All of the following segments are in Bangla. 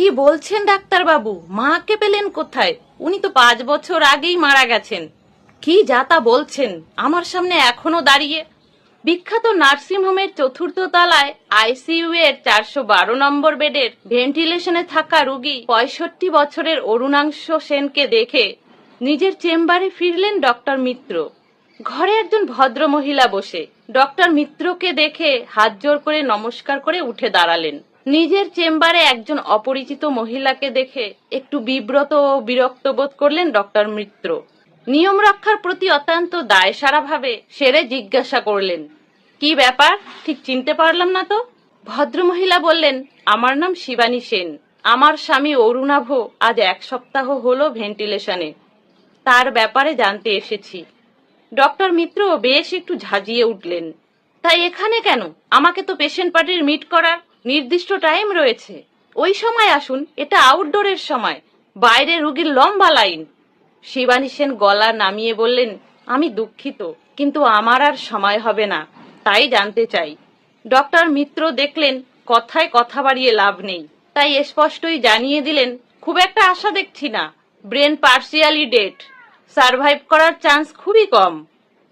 কি বলছেন ডাক্তার বাবু? মাকে পেলেন কোথায়? উনি তো 5 বছর আগেই মারা গেছেন। কি যাতা বলছেন? আমার সামনে এখনো দাঁড়িয়ে। বিখ্যাত নার্সিংহোমের 4র্থ তলায় আইসিইউ এর 412 নম্বর বেডের ভেন্টিলেশনে থাকা রোগী 65 বছরের অরুণাংশ সেনকে দেখে নিজের চেম্বারে ফিরলেন ডক্টর মিত্র। ঘরে একজন ভদ্র মহিলা বসে। ডক্টর মিত্রকে দেখে হাত জোড় করে নমস্কার করে উঠে দাঁড়ালেন। নিজের চেম্বারে একজন অপরিচিত মহিলাকে দেখে একটু বিব্রত ও বিরক্ত বোধ করলেন ডক্টর মিত্র। নিয়ম রক্ষার প্রতি অত্যন্ত দায়সারা ভাবে সেরে জিজ্ঞাসা করলেন, কি ব্যাপার? ঠিক চিনতে পারলাম না তো। ভদ্রমহিলা বললেন, আমার নাম শিবানী সেন। আমার স্বামী অরুণাভ আজ 1 সপ্তাহ হলো ভেন্টিলেশনে। তার ব্যাপারে জানতে এসেছি। ডক্টর মিত্র বেশ একটু ঝাঁঝিয়ে উঠলেন। তাই এখানে কেন? আমাকে তো পেশেন্ট পার্টির মিট করার নির্দিষ্ট টাইম রয়েছে। ওই সময় আসুন, এটা আউটডোরের সময়, বাইরে রুগীর লম্বা লাইন। শিবানী সেন গলা নামিয়ে বললেন, আমি দুঃখিত, কিন্তু আমার আর সময় হবে না, তাই জানতে চাই। ডক্টর মিত্র দেখলেন কথায় কথা বাড়িয়ে লাভ নেই, তাই স্পষ্টই জানিয়ে দিলেন, খুব একটা আশা দেখছি না। ব্রেন পার্সিয়ালি ডেড, সারভাইভ করার চান্স খুবই কম।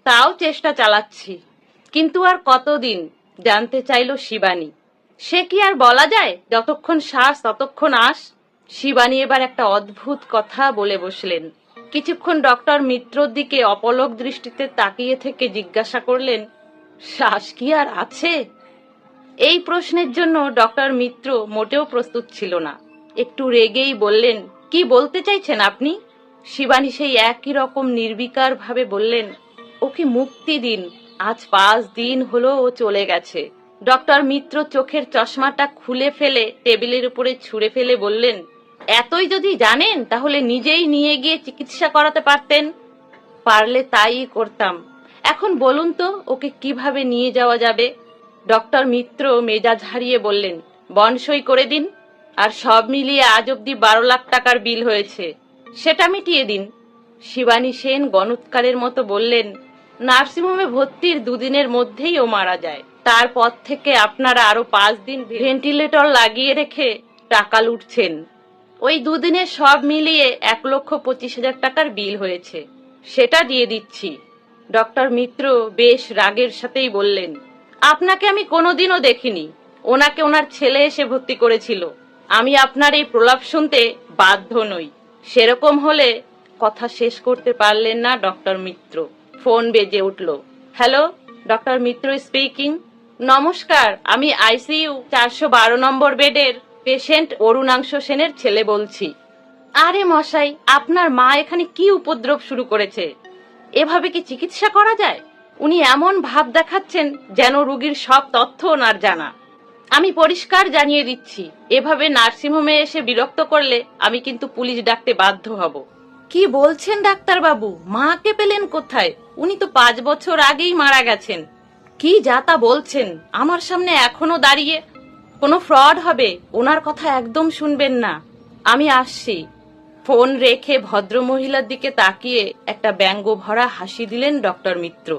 তাও চেষ্টা চালাচ্ছি। কিন্তু আর কতদিন? জানতে চাইল শিবানী। সে কি আর বলা যায়? যতক্ষণ শ্বাস ততক্ষণ আস। শিবানী এবার একটা অদ্ভুত কথা বলে বসলেন। কিছুক্ষণ ডক্টর মিত্রর দিকে অপলক দৃষ্টিতে তাকিয়ে থেকে জিজ্ঞাসা করলেন, শ্বাস কি আর আছে? এই প্রশ্নের জন্য ডক্টর মিত্র মোটেও প্রস্তুত ছিল না। একটু রেগেই বললেন, কি বলতে চাইছেন আপনি? শিবানী সেই একই রকম নির্বিকার ভাবে বললেন, ওকে মুক্তি দিন। আজ 5 দিন হলো ও চলে গেছে। ডক্টর মিত্র চোখের চশমাটা খুলে ফেলে টেবিলের উপরে ছুঁড়ে ফেলে বললেন, এতই যদি জানেন তাহলে নিজেই নিয়ে গিয়ে চিকিৎসা করাতে পারতেন। পারলে তাই করতাম। এখন বলুন তো ওকে কিভাবে নিয়ে যাওয়া যাবে? ডক্টর মিত্র মেজাজ হারিয়ে বললেন, বন্ড সই করে দিন। আর সব মিলিয়ে আজ অব্দি 12 লাখ টাকার বিল হয়েছে, সেটা মিটিয়ে দিন। শিবানী সেন গণৎকারের মতো বললেন, নার্সিংহোমে ভর্তির 2 দিনের মধ্যেই ও মারা যায়। তারপর থেকে আপনারা আরো 5 দিন ভেন্টিলেটর লাগিয়ে রেখে টাকা লুটছেন। ওই 2 দিনে সব মিলিয়ে 1,25,000 টাকার বিল হয়েছে, সেটা দিয়ে দিচ্ছি। ডক্টর মিত্র বেশ রাগের সাথেই বললেন, আপনাকে আমি কোনোদিনও দেখিনি। ওনাকে ওনার ছেলে এসে ভর্তি করেছিল। আমি আপনার এই প্রলাপ শুনতে বাধ্য নই। সেরকম হলে কথা শেষ করতে পারলেন না ডক্টর মিত্র। ফোন বেজে উঠল। হ্যালো, ডক্টর মিত্র স্পিকিং। নমস্কার, আমি আইসিইউ 412 নম্বর বেডের পেশেন্ট অরুণাংশ সেনের ছেলে বলছি। আরে মশাই, আপনার মা এখানে কি উপদ্রব শুরু করেছে? এভাবে কি চিকিৎসা করা যায়? উনি এমন ভাব দেখাচ্ছেন যেন রোগীর সব তথ্য ওনার জানা। আমি পরিষ্কার জানিয়ে দিচ্ছি, এভাবে নার্সিংহোমে এসে বিরক্ত করলে আমি কিন্তু পুলিশ ডাকতে বাধ্য হব। কি বলছেন ডাক্তার বাবু? মাকে পেলেন কোথায়? উনি তো 5 বছর আগেই মারা গেছেন। কি যাতা বলছেন? আমার সামনে এখনো দাঁড়িয়ে। কোনো ফ্রড হবে, ওনার কথা একদম শুনবেন না। আমি আসছি। ফোন রেখে ভদ্র মহিলার দিকে তাকিয়ে একটা ব্যঙ্গ ভরা হাসি দিলেন ডক্টর মিত্র।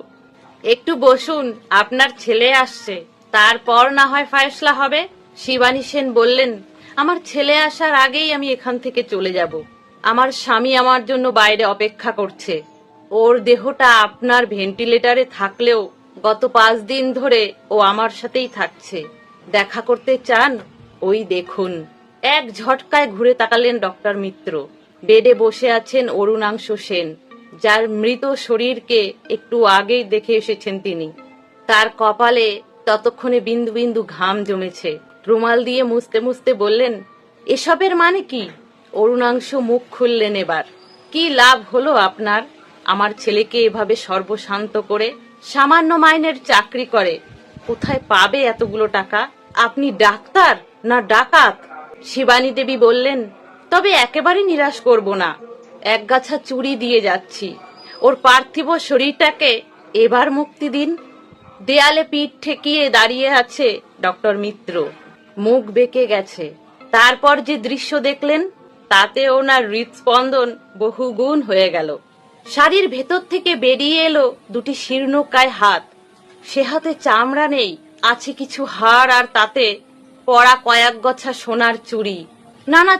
একটু বসুন, আপনার ছেলে আসছে, তারপর না হয় ফয়সলা হবে। শিবানী সেন বললেন, আমার ছেলে আসার আগেই আমি এখান থেকে চলে যাব। আমার স্বামী আমার জন্য বাইরে অপেক্ষা করছে। ওর দেহটা আপনার ভেন্টিলেটরে থাকলেও গত 5 দিন ধরে ও আমার সাথেই থাকছে। দেখা করতে চান? ওই দেখুন। এক ঝটকায় ঘুরে তাকালেন ডক্টর মিত্র। বেডে বসে আছেন অরুণাংশ সেন, যার মৃত শরীরকে একটু আগেই দেখে এসেছেন তিনি। তার কপালে ততক্ষণে বিন্দু বিন্দু ঘাম জমেছে। রুমাল দিয়ে মুছতে মুছতে বললেন, এসবের মানে কি? অরুণাংশ মুখ খুললেন এবার। কি লাভ হলো আপনার? আমার ছেলেকে এভাবে সর্বশান্ত করে। সামান্য মাইনের চাকরি করে, কোথায় পাবে এতগুলো টাকা? আপনি ডাক্তার না ডাকাত? শিবানী দেবী বললেন, তবে একেবারে নিরাশ করব না। একগাছা চুরি দিয়ে যাচ্ছি। ওর পার্থিব শরীরটাকে এবার মুক্তি দিন। দেয়ালে পিঠ ঠেকিয়ে দাঁড়িয়ে আছে ডক্টর মিত্র, মুখ বেঁকে গেছে। তারপর যে দৃশ্য দেখলেন তাতে ওনার হৃদস্পন্দন বহুগুণ হয়ে গেল। শাড়ির ভেতর থেকে বেরিয়ে এলো 2টি শীর্ণকায় হাত। সে হাতে চামড়া নেই, আছে কিছু হাড়, আর তাতে পড়া কয়েক গছা সোনার চুড়ি। না না,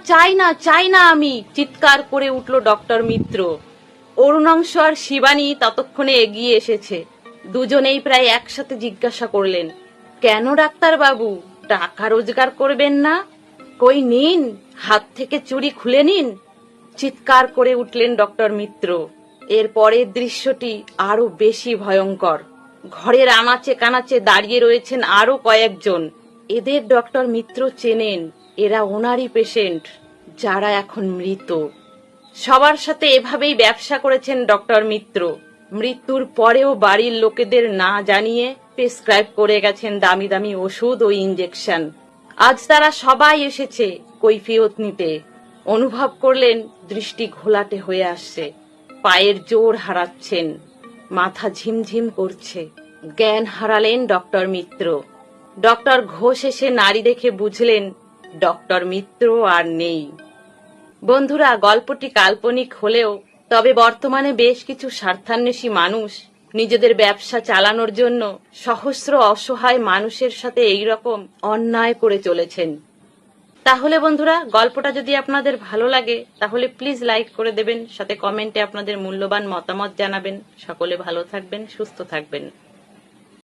চাই না আমি, চিৎকার করে উঠল ডক্টর মিত্র। অরুণাংশ আর শিবানী ততক্ষণে এগিয়ে এসেছে। দুজনেই প্রায় একসাথে জিজ্ঞাসা করলেন, কেন ডাক্তার বাবু, টাকা রোজগার করবেন না? কই নিন, হাত থেকে চুড়ি খুলে নিন, চিৎকার করে উঠলেন ডক্টর মিত্র। এর পরের দৃশ্যটি আরো বেশি ভয়ঙ্কর। ঘরের আনাচে কানাচে দাঁড়িয়ে রয়েছেন আরো কয়েকজন। এদের ডক্টর মিত্র চেনেন, এরা ওনারই পেশেন্ট, যারা এখন মৃত। সবার সাথে এভাবেই ব্যবসা করেছেন ডক্টর মিত্র। মৃত্যুর পরেও বাড়ির লোকেদের না জানিয়ে প্রেসক্রাইব করে গেছেন দামি দামি ওষুধ ও ইঞ্জেকশন। আজ তারা সবাই এসেছে কৈফিয়ত নিতে। অনুভব করলেন দৃষ্টি ঘোলাটে হয়ে আসছে, পায়ের জোর হারাচ্ছেন, মাথা ঝিমঝিম করছে। জ্ঞান হারালেন ডক্টর মিত্র। ডক্টর ঘোষ এসে নাড়ি দেখে বুঝলেন ডক্টর মিত্র আর নেই। বন্ধুরা, গল্পটি কাল্পনিক হলেও তবে বর্তমানে বেশ কিছু স্বার্থান্বেষী মানুষ নিজেদের ব্যবসা চালানোর জন্য সহস্র অসহায় মানুষের সাথে এইরকম অন্যায় করে চলেছেন। তাহলে বন্ধুরা, গল্পটা যদি আপনাদের ভালো লাগে তাহলে প্লিজ লাইক করে দেবেন, সাথে কমেন্টে আপনাদের মূল্যবান মতামত জানাবেন। সকলে ভালো থাকবেন, সুস্থ থাকবেন।